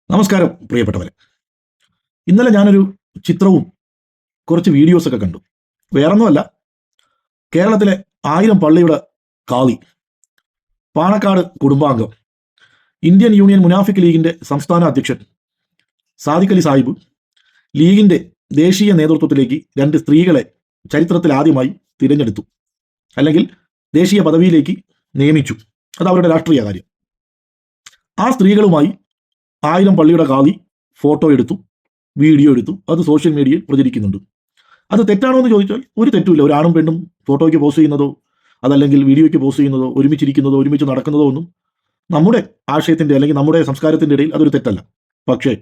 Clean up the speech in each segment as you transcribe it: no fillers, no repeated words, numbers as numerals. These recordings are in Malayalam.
നമസ്കാരം പ്രിയപ്പെട്ടവരെ. ഇന്നലെ ഞാനൊരു ചിത്രവും കുറച്ച് വീഡിയോസൊക്കെ കണ്ടു. വേറൊന്നുമല്ല, കേരളത്തിലെ 1000 പള്ളിയുടെ കാളി, പാണക്കാട് കുടുംബാംഗം, ഇന്ത്യൻ യൂണിയൻ മുനാഫിക് ലീഗിന്റെ സംസ്ഥാന അധ്യക്ഷൻ സാദിഖ് അലി സാഹിബ് ലീഗിന്റെ ദേശീയ നേതൃത്വത്തിലേക്ക് 2 സ്ത്രീകളെ ചരിത്രത്തിൽ ആദ്യമായി തിരഞ്ഞെടുത്തു, അല്ലെങ്കിൽ ദേശീയ പദവിയിലേക്ക് നിയമിച്ചു. അത് അവരുടെ രാഷ്ട്രീയ കാര്യം. ആ സ്ത്രീകളുമായി 1000 പള്ളിയുടെ കാളി ഫോട്ടോ എടുത്തു, വീഡിയോ എടുത്തു. അത് സോഷ്യൽ മീഡിയയിൽ പ്രചരിക്കുന്നുണ്ട്. അത് തെറ്റാണോ എന്ന് ചോദിച്ചാൽ ഒരു തെറ്റുമില്ല. ഒരു ആണും പെണ്ണും ഫോട്ടോയ്ക്ക് പോസ്റ്റ് ചെയ്യുന്നതോ അതല്ലെങ്കിൽ വീഡിയോയ്ക്ക് പോസ്റ്റ് ചെയ്യുന്നതോ ഒരുമിച്ചിരിക്കുന്നതോ ഒരുമിച്ച് നടക്കുന്നതോ ഒന്നും നമ്മുടെ ആശയത്തിൻ്റെ അല്ലെങ്കിൽ നമ്മുടെ സംസ്കാരത്തിൻ്റെ ഇടയിൽ അതൊരു തെറ്റല്ല. പക്ഷേ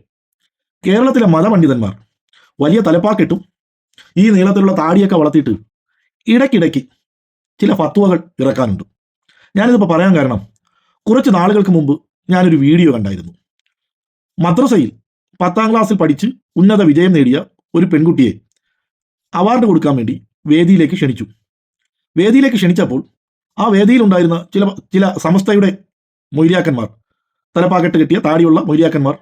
കേരളത്തിലെ മതപണ്ഡിതന്മാർ വലിയ തലപ്പാക്കെട്ടും ഈ നീളത്തിലുള്ള താടിയൊക്കെ വളർത്തിയിട്ട് ഇടയ്ക്കിടയ്ക്ക് ചില ഫത്വകൾ ഇറക്കാനുണ്ട്. ഞാനിതിപ്പോൾ പറയാൻ കാരണം, കുറച്ച് നാളുകൾക്ക് മുമ്പ് ഞാനൊരു വീഡിയോ കണ്ടായിരുന്നു. മദ്രസയിൽ 10ാം ക്ലാസ്സിൽ പഠിച്ച് ഉന്നത വിജയം നേടിയ ഒരു പെൺകുട്ടിയെ അവാർഡ് കൊടുക്കാൻ വേണ്ടി വേദിയിലേക്ക് ക്ഷണിച്ചു. വേദിയിലേക്ക് ക്ഷണിച്ചപ്പോൾ ആ വേദിയിലുണ്ടായിരുന്ന ചില സമസ്തയുടെ മൊയ്ലിയാക്കന്മാർ, തലപ്പാക്കെട്ട് കെട്ടിയ താടിയുള്ള മൊയ്ലിയാക്കന്മാർ,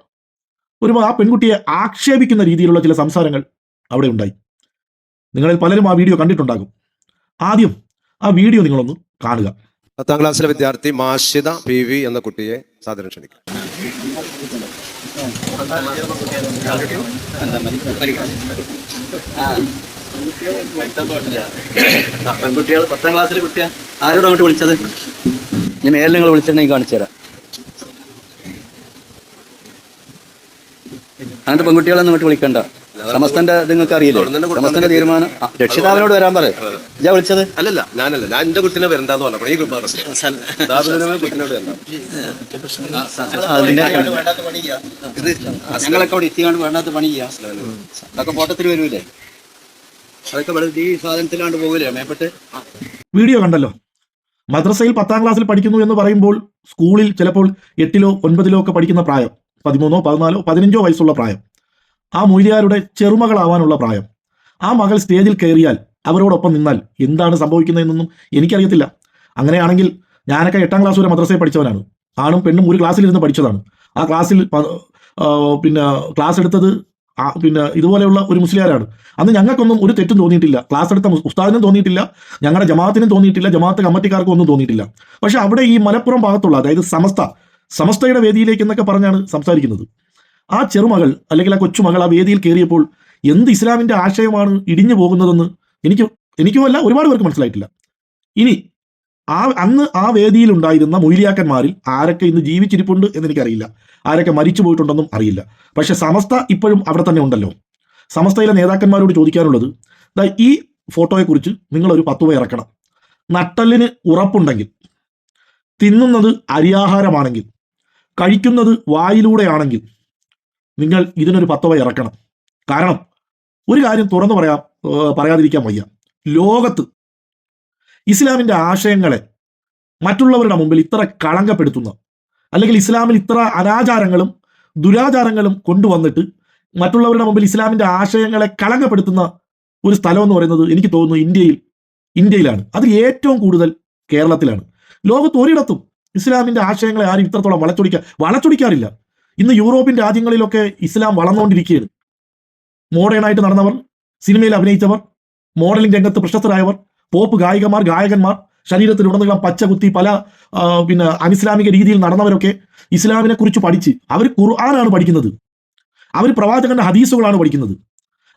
ആ പെൺകുട്ടിയെ ആക്ഷേപിക്കുന്ന രീതിയിലുള്ള ചില സംസാരങ്ങൾ അവിടെ ഉണ്ടായി. നിങ്ങളിൽ പലരും ആ വീഡിയോ കണ്ടിട്ടുണ്ടാകും. ആദ്യം ആ വീഡിയോ നിങ്ങളൊന്ന് കാണുക. 10ാം ക്ലാസ്സിലെ വിദ്യാർത്ഥി മാഷിദ PV എന്ന കുട്ടിയെ സാദരം ക്ഷണിക്കും. പെൺകുട്ടികൾ 10ാം ക്ലാസ്സിലെ കുട്ടിയാ. ആരോട് അങ്ങോട്ട് വിളിച്ചത്? ഞാൻ മേലിൽ നിങ്ങൾ വിളിച്ചിട്ടുണ്ടെങ്കിൽ കാണിച്ചു തരാം. അങ്ങനത്തെ പെൺകുട്ടികളൊന്നും ഇങ്ങോട്ട് വിളിക്കണ്ട. സമസ്തന്റെ നിങ്ങൾക്ക് അറിയില്ലേ? സമസ്തന്റെ തീരുമാനം രക്ഷിതാവിനോട് വരാൻ പറ. ഞാൻ വിളിച്ചത് അല്ലല്ല, ഞാനല്ല, ഞാൻ എന്റെ കുട്ടിനെ വരണ്ടെന്ന് പറഞ്ഞു. ഈ കുട്ടിനോട് ഞങ്ങളൊക്കെ അവിടെ എത്തിക്കാണ്ട് വേണ്ടാത്ത പണി ചെയ്യാം. അതൊക്കെ പോട്ടത്തിൽ വരൂലേ? അതൊക്കെ ഈ സാധനത്തിലാണ്ട് പോകൂലേ മേപ്പെട്ട്? വീഡിയോ കണ്ടല്ലോ. മദ്രസയിൽ 10ാം ക്ലാസ്സിൽ പഠിക്കുന്നു എന്ന് പറയുമ്പോൾ സ്കൂളിൽ ചിലപ്പോൾ 8ലോ 9ലോ ഒക്കെ പഠിക്കുന്ന പ്രായം, 13, 14, 15 വയസ്സുള്ള പ്രായം, ആ മൊയ്ലിയാരുടെ ചെറുമകളാവാനുള്ള പ്രായം. ആ മകൾ സ്റ്റേജിൽ കയറിയാൽ അവരോടൊപ്പം നിന്നാൽ എന്താണ് സംഭവിക്കുന്നതെന്നൊന്നും എനിക്കറിയത്തില്ല. അങ്ങനെയാണെങ്കിൽ ഞാനൊക്കെ 8ാം ക്ലാസ് വരെ മദ്രസയിൽ പഠിച്ചവനാണ്. ആണും പെണ്ണും ഒരു ക്ലാസ്സിലിരുന്ന് പഠിച്ചതാണ്. ആ ക്ലാസ്സിൽ ക്ലാസ് എടുത്തത് ഇതുപോലെയുള്ള ഒരു മുസ്ലിയാരാണ്. അന്ന് ഞങ്ങൾക്കൊന്നും ഒരു തെറ്റും തോന്നിയിട്ടില്ല. ക്ലാസ് എടുത്ത ഉസ്താദിനും തോന്നിയിട്ടില്ല, ഞങ്ങളുടെ ജമാഅത്തിനും തോന്നിയിട്ടില്ല, ജമാഅത്ത് കമ്മിറ്റിക്കാർക്കും ഒന്നും തോന്നിയിട്ടില്ല. പക്ഷെ അവിടെ ഈ മലപ്പുറം ഭാഗത്തുള്ള, അതായത് സമസ്തയുടെ വേദിയിലേക്ക് എന്നൊക്കെ പറഞ്ഞാണ് സംസാരിക്കുന്നത്. ആ ചെറുമകൾ അല്ലെങ്കിൽ ആ കൊച്ചുമകൾ ആ വേദിയിൽ കയറിയപ്പോൾ എന്ത് ഇസ്ലാമിന്റെ ആശയമാണ് ഇടിഞ്ഞു പോകുന്നതെന്ന് എനിക്കുമല്ല ഒരുപാട് പേർക്ക് മനസ്സിലായിട്ടില്ല. ഇനി അന്ന് ആ വേദിയിൽ ഉണ്ടായിരുന്ന മൊയ്ലിയാക്കന്മാരിൽ ആരൊക്കെ ഇന്ന് ജീവിച്ചിരിപ്പുണ്ട് എന്നെനിക്കറിയില്ല, ആരൊക്കെ മരിച്ചു പോയിട്ടുണ്ടെന്നും അറിയില്ല. പക്ഷെ സമസ്ത ഇപ്പോഴും അവിടെ തന്നെ ഉണ്ടല്ലോ. സമസ്തയിലെ നേതാക്കന്മാരോട് ചോദിക്കാനുള്ളത്, ഈ ഫോട്ടോയെക്കുറിച്ച് നിങ്ങളൊരു ഫത്വ ഇറക്കണം. നട്ടലിന് ഉറപ്പുണ്ടെങ്കിൽ, തിന്നുന്നത് അരിയാഹാരമാണെങ്കിൽ, കഴിക്കുന്നത് വായിലൂടെയാണെങ്കിൽ നിങ്ങൾ ഇതിനൊരു ഫത്വ ഇറക്കണം. കാരണം ഒരു കാര്യം തുറന്നു പറയാതിരിക്കാൻ വയ്യ. ലോകത്ത് ഇസ്ലാമിന്റെ ആശയങ്ങളെ മറ്റുള്ളവരുടെ മുമ്പിൽ ഇത്ര കളങ്കപ്പെടുത്തുന്ന, അല്ലെങ്കിൽ ഇസ്ലാമിൽ ഇത്ര അനാചാരങ്ങളും ദുരാചാരങ്ങളും കൊണ്ടുവന്നിട്ട് മറ്റുള്ളവരുടെ മുമ്പിൽ ഇസ്ലാമിന്റെ ആശയങ്ങളെ കളങ്കപ്പെടുത്തുന്ന ഒരു സ്ഥലം എന്ന് പറയുന്നത് എനിക്ക് തോന്നുന്നു ഇന്ത്യയിലാണ്. അത് ഏറ്റവും കൂടുതൽ കേരളത്തിലാണ്. ലോകത്ത് ഒരിടത്തും ഇസ്ലാമിന്റെ ആശയങ്ങളെ ആരും ഇത്രത്തോളം വളച്ചൊടിക്കാറില്ല. ഇന്ന് യൂറോപ്യൻ രാജ്യങ്ങളിലൊക്കെ ഇസ്ലാം വളർന്നുകൊണ്ടിരിക്കുകയാണ്. മോഡേണായിട്ട് നടന്നവർ, സിനിമയിൽ അഭിനയിച്ചവർ, മോഡലിംഗ് രംഗത്ത് പ്രശസ്തരായവർ, പോപ്പ് ഗായകന്മാർ, ശരീരത്തിലുടനീളം പച്ചകുത്തി പല അനിസ്ലാമിക രീതിയിൽ നടന്നവരൊക്കെ ഇസ്ലാമിനെ കുറിച്ച് പഠിച്ച് അവർ ഖുർആനാണ് പഠിക്കുന്നത്, അവർ പ്രവാചകന്റെ ഹദീസുകളാണ് പഠിക്കുന്നത്,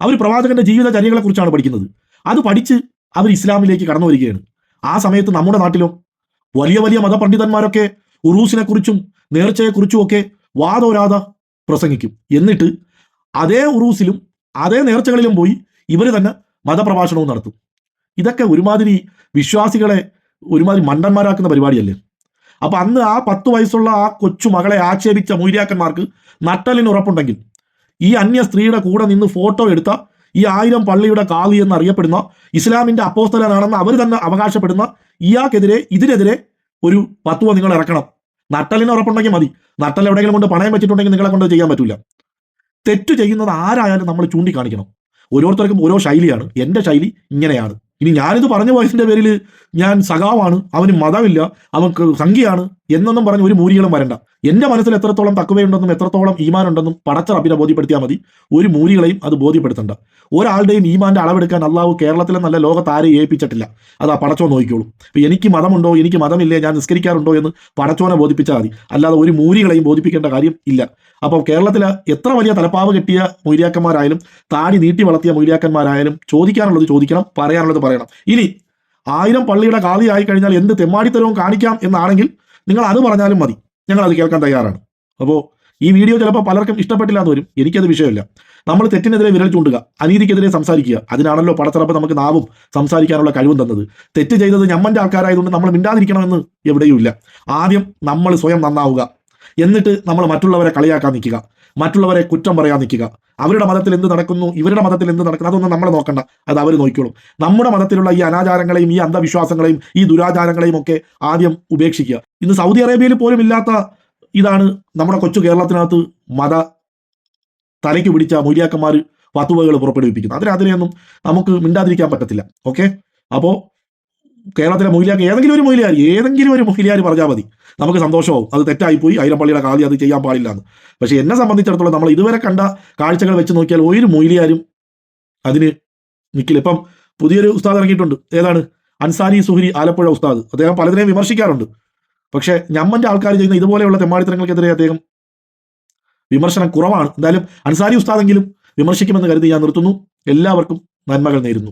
അവർ പ്രവാചകന്റെ ജീവിതചര്യകളെ കുറിച്ചാണ് പഠിക്കുന്നത്. അത് പഠിച്ച് അവർ ഇസ്ലാമിലേക്ക് കടന്നു വരികയാണ്. ആ സമയത്ത് നമ്മുടെ നാട്ടിലും വലിയ വലിയ മതപണ്ഡിതന്മാരൊക്കെ ഉറൂസിനെ കുറിച്ചും നേർച്ചയെക്കുറിച്ചും ഒക്കെ വാദോരാത പ്രസംഗിക്കും. എന്നിട്ട് അതേ ഉറൂസിലും അതേ നേർച്ചകളിലും പോയി ഇവർ തന്നെ മതപ്രഭാഷണവും നടത്തും. ഇതൊക്കെ ഒരുമാതിരി വിശ്വാസികളെ ഒരുമാതിരി മണ്ടന്മാരാക്കുന്ന പരിപാടിയല്ലേ? അപ്പൊ അന്ന് ആ 10 വയസ്സുള്ള ആ കൊച്ചു മകളെ ആക്ഷേപിച്ച മൊയ്ലിയാക്കന്മാർക്ക് നട്ടലിന് ഉറപ്പുണ്ടെങ്കിൽ ഈ അന്യ സ്ത്രീയുടെ കൂടെ നിന്ന് ഫോട്ടോ എടുത്ത ഈ 1000 പള്ളിയുടെ കാളി എന്നറിയപ്പെടുന്ന ഇസ്ലാമിന്റെ അപ്പോസ്തലനാണെന്ന് അവർ തന്നെ അവകാശപ്പെടുന്ന ഇതിനെതിരെ ഒരു ഫത്വ നിങ്ങൾ ഇറക്കണം. നട്ടലിന് ഉറപ്പുണ്ടെങ്കിൽ മതി. നട്ടൽ എവിടെയെങ്കിലും കൊണ്ട് പണയം വെച്ചിട്ടുണ്ടെങ്കിൽ നിങ്ങളെ കൊണ്ട് ചെയ്യാൻ പറ്റില്ല. തെറ്റ് ചെയ്യുന്നത് ആരായാലും നമ്മൾ ചൂണ്ടിക്കാണിക്കണം. ഓരോരുത്തർക്കും ഓരോ ശൈലിയാണ്. എൻ്റെ ശൈലി ഇങ്ങനെയാണ്. ഇനി ഞാനിത് പറഞ്ഞ വയസ്സിന്റെ പേരിൽ ഞാൻ സഖാവാണ്, അവന് മതമില്ല, അവർക്ക് സംഖ്യയാണ് എന്നൊന്നും പറഞ്ഞ് ഒരു മൂരികളും വരണ്ട. എൻ്റെ മനസ്സിൽ എത്രത്തോളം തക്കവയുണ്ടെന്നും എത്രത്തോളം ഈമാൻ ഉണ്ടെന്നും പടച്ച റബ്ബിനെ ബോധ്യപ്പെടുത്തിയാൽ മതി. ഒരു മൂരികളെയും അത് ബോധ്യപ്പെടുത്തണ്ട. ഒരാളുടെയും ഈമാന്റെ അളവെടുക്കാൻ അള്ളാഹു കേരളത്തിലെ നല്ല ലോകത്ത് ആരെയും ഏൽപ്പിച്ചിട്ടില്ല. അതാ പടച്ചോ നോക്കിക്കോളൂ. ഇപ്പൊ എനിക്ക് മതമുണ്ടോ, എനിക്ക് മതമില്ലേ, ഞാൻ നിസ്കരിക്കാറുണ്ടോ എന്ന് പടച്ചോനെ ബോധിപ്പിച്ചാൽ മതി. അല്ലാതെ ഒരു മൂരികളെയും ബോധിപ്പിക്കേണ്ട കാര്യം ഇല്ല. അപ്പോൾ കേരളത്തിലെ എത്ര വലിയ തലപ്പാവ് കെട്ടിയ മൊയ്ലിയാക്കന്മാരായാലും താടി നീട്ടി വളർത്തിയ മൊയ്ലിയാക്കന്മാരായാലും ചോദിക്കാനുള്ളത് ചോദിക്കണം, പറയാനുള്ളത് പറയണം. ഇനി 1000 പള്ളിയുടെ കാളി ആയി കഴിഞ്ഞാൽ എന്ത് തെമ്മാടിത്തരവും കാണിക്കാം എന്നാണെങ്കിൽ നിങ്ങൾ അത് പറഞ്ഞാലും മതി, ഞങ്ങൾ അത് കേൾക്കാൻ തയ്യാറാണ്. അപ്പോൾ ഈ വീഡിയോ ചിലപ്പോൾ പലർക്കും ഇഷ്ടപ്പെട്ടില്ല എന്ന് വരും, എനിക്കത് വിഷയമില്ല. നമ്മൾ തെറ്റിനെതിരെ വിരൽ ചൂണ്ടുക, അനീതിക്കെതിരെ സംസാരിക്കുക, അതിനാണല്ലോ പടച്ചിറപ്പ് നമുക്ക് നാവും സംസാരിക്കാനുള്ള കഴിവും തന്നത്. തെറ്റ് ചെയ്തത് ഞമ്മൻ്റെ ആൾക്കാരായതുകൊണ്ട് നമ്മൾ മിണ്ടാതിരിക്കണമെന്ന് എവിടെയുമില്ല. ആദ്യം നമ്മൾ സ്വയം നന്നാവുക, എന്നിട്ട് നമ്മൾ മറ്റുള്ളവരെ കളിയാക്കാൻ നിൽക്കുക, മറ്റുള്ളവരെ കുറ്റം പറയാൻ നിൽക്കുക. അവരുടെ മതത്തിൽ എന്ത് നടക്കുന്നു, ഇവരുടെ മതത്തിൽ എന്ത് നടക്കുന്നു, അതൊന്നും നമ്മൾ നോക്കണ്ട, അത് അവർ നോക്കിക്കോളും. നമ്മുടെ മതത്തിലുള്ള ഈ അനാചാരങ്ങളെയും ഈ അന്ധവിശ്വാസങ്ങളെയും ഈ ദുരാചാരങ്ങളെയും ഒക്കെ ആദ്യം ഉപേക്ഷിക്കുക. ഇന്ന് സൗദി അറേബ്യയിൽ പോലും ഇല്ലാത്ത ഇതാണ് നമ്മുടെ കൊച്ചു കേരളത്തിനകത്ത് മത തലയ്ക്ക് പിടിച്ച മൊയ്ലിയാക്കന്മാർ ഫത്വകൾ പുറപ്പെടുവിപ്പിക്കുന്നത്. അതിനെയൊന്നും നമുക്ക് മിണ്ടാതിരിക്കാൻ പറ്റത്തില്ല. ഓക്കെ, അപ്പോൾ കേരളത്തിലെ മൊയ്ലിയാക്ക് ഏതെങ്കിലും ഒരു മൊയ്ലിയാർ പറഞ്ഞാൽ മതി, നമുക്ക് സന്തോഷമാവും. അത് തെറ്റായിപ്പോയി, 1000 പള്ളിയുടെ കാലി അത് ചെയ്യാൻ പാടില്ല എന്ന്. പക്ഷെ എന്നെ സംബന്ധിച്ചിടത്തോളം നമ്മൾ ഇതുവരെ കണ്ട കാഴ്ചകൾ വെച്ച് നോക്കിയാൽ ഒരു മൊയ്ലിയാരും അതിന് നിൽക്കില്ല. ഇപ്പം പുതിയൊരു ഉസ്താദ് ഇറങ്ങിയിട്ടുണ്ട്, ഏതാണ്, അൻസാരി സുഹരി ആലപ്പുഴ ഉസ്താദ്. അദ്ദേഹം പലതിനെയും വിമർശിക്കാറുണ്ട്. പക്ഷെ ഞമ്മൻ്റെ ആൾക്കാർ ചെയ്യുന്ന ഇതുപോലെയുള്ള തെമ്മാടിത്തരങ്ങൾക്കെതിരെ അദ്ദേഹം വിമർശനം കുറവാണ്. എന്തായാലും അൻസാരി ഉസ്താദെങ്കിലും വിമർശിക്കുമെന്ന് കരുതി ഞാൻ നിർത്തുന്നു. എല്ലാവർക്കും നന്മകൾ നേരുന്നു.